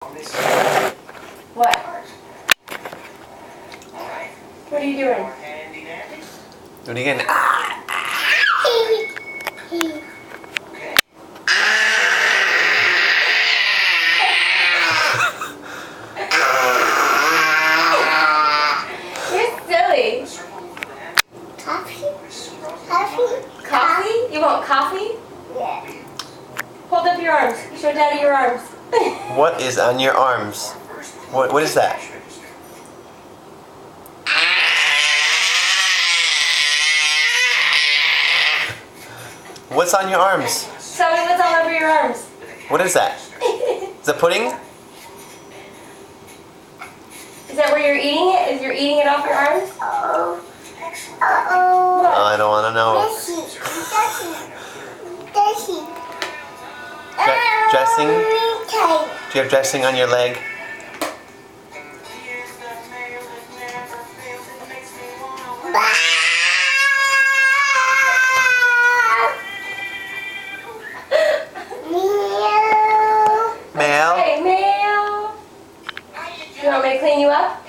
What? What are you doing? What are you getting? You're silly. Coffee? Coffee? Coffee? You want coffee? Yeah. Hold up your arms. Show Daddy your arms. What is on your arms? What is that? What's on your arms? Show me what's all over your arms. What is that? Is that pudding? Is that where you're eating it? Is you're eating it off your arms? Oh. Oh, Oh. I don't want to know. Dressing. Dressing? Do you have dressing on your leg? Mel? Hey, Mel. You want me to clean you up?